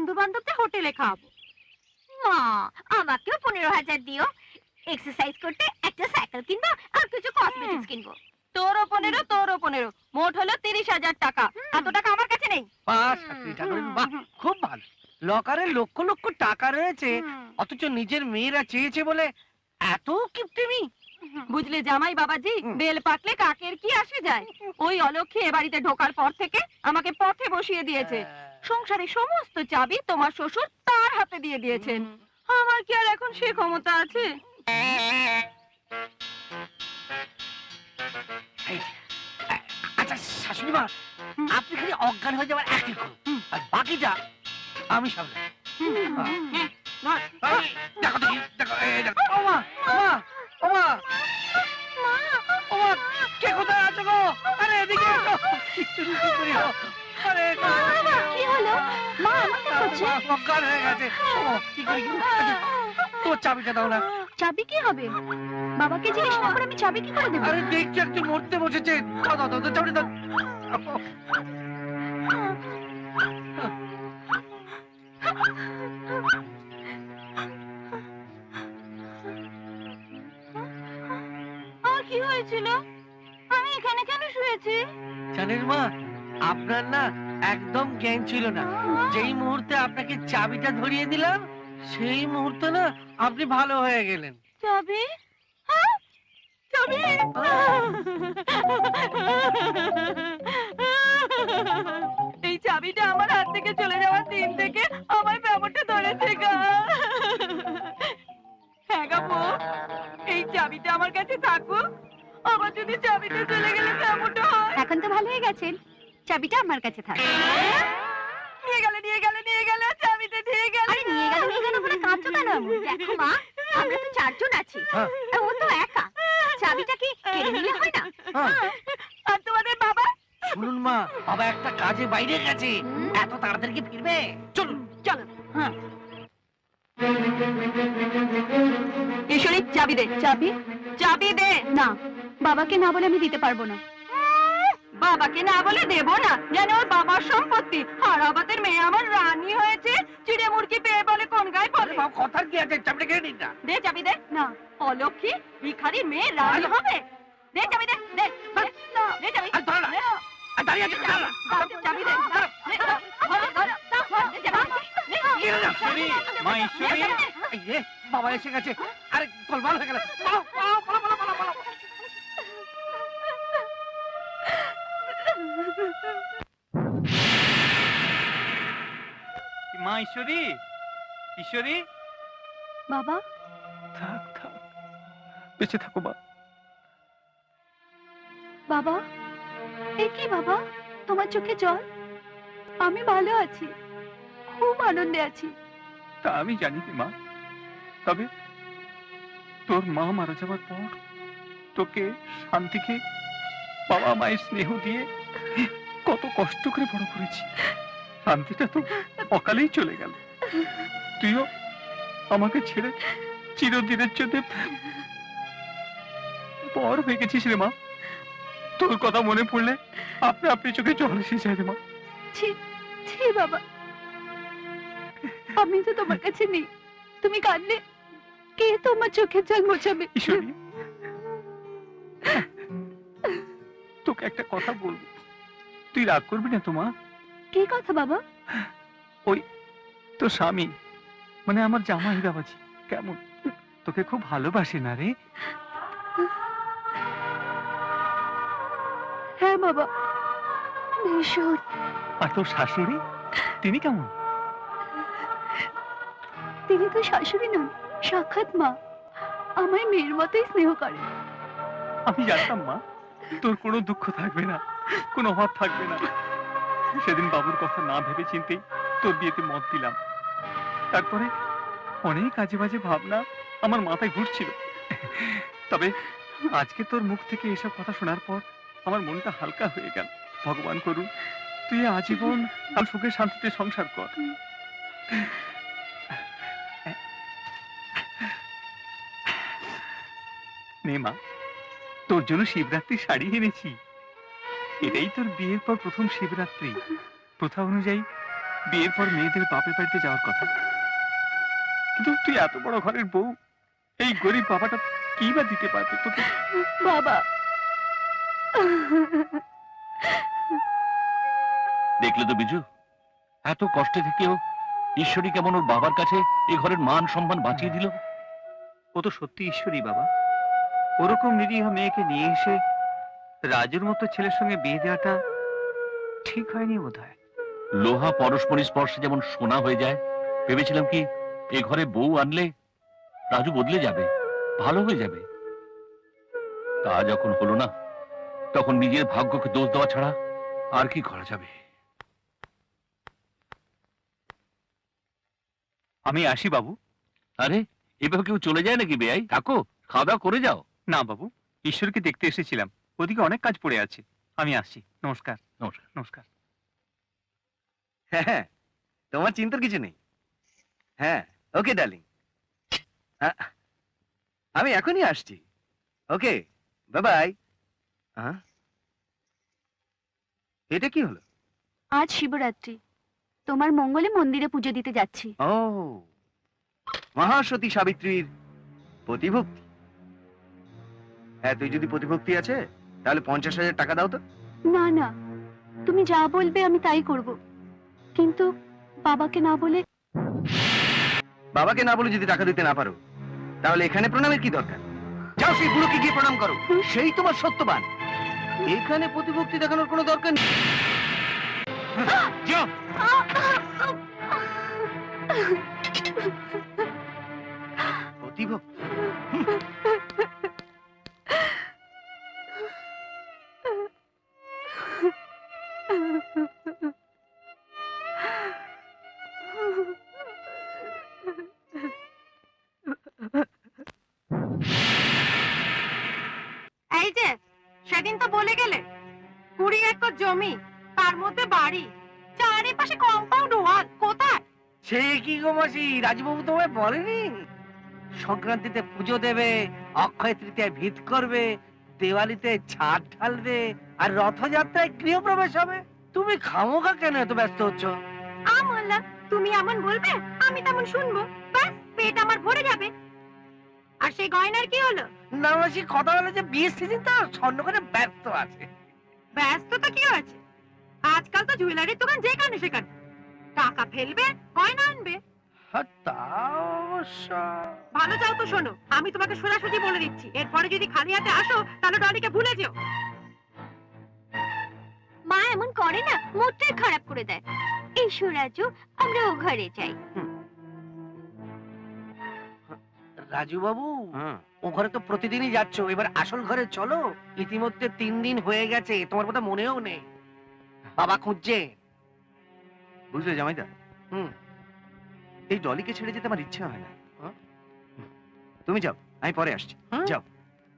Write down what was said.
বন্ধু বান্ধবদের হোটেলে খাওয়াবো। মা, আমাকেও 15,000 দিও। এক্সারসাইজ করতে একটা সাইকেল কিনবো আর কিছু কসমেটিক্স কিনবো। তোরও 15, মোট হলো 30,000 টাকা। এত টাকা আমার কাছে নেই। বাহ, খুব ভালো। লকারে লক্ষ লক্ষ টাকা রয়েছে, অথচ নিজের মেয়েরা চেয়েছে বলে এত কিপটেমি। বুঝলে জামাই বাবাজি, বেল পাকলে কাকের কি আসে যায়? ওই অলক্ষী এ বাড়িতে ঢোকার পর থেকে আমাকে পথে বসিয়ে দিয়েছে। সংসারের সমস্ত চাবি তোমার শ্বশুর তার হাতে দিয়ে দিয়েছেন। আমার কি আর এখন সে ক্ষমতা আছে? আচ্ছা শাশুড়ি মা, আপনি খালি অজ্ঞান হয়ে যাওয়ার অ্যাক্টিং করুন, আর বাকিটা আমি সামলাই। দেখো দেখি, দেখো দেখো। ওমা ওমা ওমা ওমা, কে কোথায় আছো গো? আরে এদিকে এসো। আরে কি হলো? মা আমাকে করছে? অজ্ঞান হয়ে গেছে। কি করি? তোর চাবিটা দাও না। চাবি কি হবে? বাবাকে জিজ্ঞেস না করে আমি চাবি কি করে দেব? আরে দেখছি একজন মরতে বসেছে। দাও দাও দাও, চাবি দাও। কি হয়েছিল? আমি এখানে কেন শুয়েছি? জানেন মা, আপনার না একদম জ্ঞান ছিল না। যেই মুহূর্তে আপনাকে চাবিটা ধরিয়ে দিলাম, সেই মুহূর্তে না আপনি ভালো হয়ে গেলেন। চাবি? চাবি? এই চাবিটা আমার হাত থেকে চলে যাওয়ার দিন থেকে আমার ব্যাপারটা ধরেছে গা। হ্যাঁ গা বউ, এই চাবিটা আমার কাছে থাকুক। আবার যদি চাবিটা চলে গেলে কেমনটা হয়? এখন তো ভালো হয়ে গেছেন, চাবিটা আমার কাছে থাক। নিয়ে গেলে নিয়ে গেলে নিয়ে গেলে চাবিটা দিয়ে গেলে। আরে নিয়ে গেল বলে কাঁদছো কেন? দেখো মা, আমরা তো 4 জন আছি, ও তো একা। চাবিটা কি কেড়ে নিলে হয় না? আর তোমাদের বাবা? শুনুন মা, বাবা একটা কাজে বাইরে গেছে, এত তাড়াতাড়ি কি ফিরবে? চলুন চলো। হ্যাঁ, ঈশ্বরী চাবি দে। চাবি? চাবি দে। না, বাবাকে না বলে আমি দিতে পারবো না। বাবাকে না বলে দেবো না? যেন ওর বাবার সম্পত্তি। হারাবাতের মেয়ে আমার রানী হয়েছে, চিড়ে মুরগি পেয়ে বলে কোন গায়ে বলে। কথার কি আছে? চাবিটা কেড়ে নিন না। দে চাবি দে। না, অলক্ষী ভিখারি মেয়ে রানী হবে। দে চাবি দে। দে দে চাবি। আর ধরো না, আর দাঁড়িয়ে আছে, ধরো না। চাবি দে। মা ঈশ্বরী, এই রে, বাবা এসে গেছে। আরে গোলমাল হয়ে গেল। পালাও, পালাও, পালাও, পালাও, পালাও, পালাও। মা ঈশ্বরী, ঈশ্বরী, বাবা। থাক থাক, বেঁচে থাকো মা। বাবা, এ কি বাবা, তোমার চোখে জল? আমি ভালো আছি, খুব আনন্দে আছি। তা আমি জানি কি মা, তবে তোর মা মারা যাওয়ার পর তোকে শান্তিকে বাবা মায়ের স্নেহ দিয়ে কত কষ্ট করে বড় করেছি। শান্তিটা তো অকালেই চলে গেল। তুইও আমাকে ছেড়ে চিরদিনের জন্য পর হয়ে গেছিস রে মা। তোর কথা মনে পড়লে আপনি আপনি চোখে জল এসে যায় রে মা। ছি ছি বাবা, আমি তো তোমার কাছে নেই, তুমি কাঁদলে কে তোমার চোখের জল মোছাবে? ঈশ্বরী, তোকে একটা কথা বলবো, তুই রাগ করবি না তো মা? কি কথা বাবা? ওই তোর স্বামী, মানে আমার জামাই বাবাজি কেমন তোকে খুব ভালোবাসে না রে? হ্যাঁ বাবা, ভীষণ। আর তোর শাশুড়ি, তিনি কেমন? তিনি তো শাশুড়ি নন, সাক্ষাৎ মা, আমায় মেয়ের মতোই স্নেহ করে। আমি জানতাম মা, তোর কোনো দুঃখ থাকবে না, কোনো অভাব থাকবে না। সেদিন বাবুর কথা না ভেবে চিন্তেই তোর বিয়েতে মত দিলাম। তারপরে অনেক আজে বাজে ভাবনা আমার মাথায় ঘুরছিল, তবে আজকে তোর মুখ থেকে এসব কথা শোনার পর আমার মনটা হালকা হয়ে গেল। ভগবান করুন তুই আজীবন আমার সুখে শান্তিতে সংসার কর। নে মা, তোর জন্য শিবরাত্রি শাড়ি এনেছি। এটাই তোর বিয়ের পর প্রথম শিবরাত্রি। প্রথা অনুযায়ী বিয়ের পর মেয়েদের বাপের বাড়িতে যাওয়ার কথা, কিন্তু তুই এত বড় ঘরের বউ, এই গরিব বাবাটা কি বা দিতে পারবে তোকে? বাবা, দেখলে তো বিজু, এত কষ্টে থেকেও ঈশ্বরী কেমন ওর বাবার কাছে এই ঘরের মান সম্মান বাঁচিয়ে দিল। ও তো সত্যি ঈশ্বরী বাবা। ওরকম নিরীহ মেয়েকে নিয়ে এসে রাজুর মতো ছেলের সঙ্গে বিয়ে দেওয়াটা ঠিক হয়নি বোধহয়। লোহা পরস্পর স্পর্শে যেমন সোনা হয়ে যায়, ভেবেছিলাম কি এ ঘরে বউ আনলে রাজু বদলে যাবে, ভালো হয়ে যাবে। তা যখন হলো না, তখন নিজের ভাগ্যকে দোষ দেওয়া ছাড়া আর কি করা যাবে। আমি আসি বাবু। আরে এভাবে কেউ চলে যায় নাকি বেয়াই? থাকো, খাওয়া দাওয়া করে যাও। না বাবু, ঈশ্বরকে দেখতে এসেছিলাম, ওদিকে অনেক কাজ পড়ে আছে। আমি আসছি, নমস্কার। নমস্কার। নমস্কার। হ্যাঁ, তোমার চিন্তার কিছু নেই। হ্যাঁ, ওকে ডার্লিং, আমি এখনই আসছি। ওকে, বাই বাই। এটা কি হলো? আজ শিবরাত্রি, তোমার মঙ্গলে মন্দিরে পুজো দিতে যাচ্ছি। ও, মহাসতী সাবিত্রীর প্রতিভক্তি। হ্যাঁ, তুই যদি প্রতিভক্তি আছে তাহলে 50,000 টাকা দাও তো। না না, তুমি যা বলবে আমি তাই করব, কিন্তু বাবাকে না বলে। বাবাকে না বলে যদি টাকা দিতে না পারো, তাহলে এখানে প্রণামের কি দরকার? যাও সেই বুড়োকে গিয়ে প্রণাম করো, সেই তোমার সত্যবান। এখানে প্রতিভক্তি দেখানোর কোনো দরকার নেই। যাও। প্রতিভক্তি? এই যে সেদিন তো বলে গেলে 20 একর জমি, তার মধ্যে বাড়ি, চারিপাশে কম্পাউন্ড ওয়াল, কোথায়? সে কি গো মাসি, রাজবাবু তোমায় বলেনি সংক্রান্তিতে পুজো দেবে, অক্ষয় তৃতীয়ায় ভিত করবে, দেওয়ালিতে ছাদ ঢালবে, আর রথযাত্রায় গৃহপ্রবেশ হবে? তুমি খামোখা কেন এত ব্যস্ত হচ্ছ? আমল্লা, তুমি এমন বলবে আমি তেমন শুনবো, ব্যাস পেট আমার ভরে যাবে। আর সেই গয়নার কি হলো? না মাসি, কথা হলো যে বিয়ের সিজন তো স্বর্ণ করে ব্যস্ত আছে। ব্যস্ততা কি আছে? আজকাল তো জুয়েলারির দোকান যেখানে সেখানে, টাকা ফেলবে গয়না আনবে। হ্যাঁ, তা অবশ্য। ভালো চাও তো শোনো, আমি তোমাকে সোজাসুজি বলে দিচ্ছি, এরপরে যদি খালি হাতে আসো তাহলে ডলিকে ভুলে যেও। মা এমন করে না, মুডটাই খারাপ করে দেয়। এসো রাজু, আমরা ও ঘরে যাই। রাজু বাবু, ও ঘরে তো প্রতিদিনই যাচ্ছ, এবার আসল ঘরে চলো। ইতিমধ্যে 3 দিন হয়ে গেছে, তোমার কথা মনেও নেই। বাবা খুঁজছে। বুঝলে জামাইদা, হুম। এই ডলিকে ছেড়ে যেতে আমার ইচ্ছে হয় না। তুমি যাও, আমি পরে আসছি। হুম? যাও।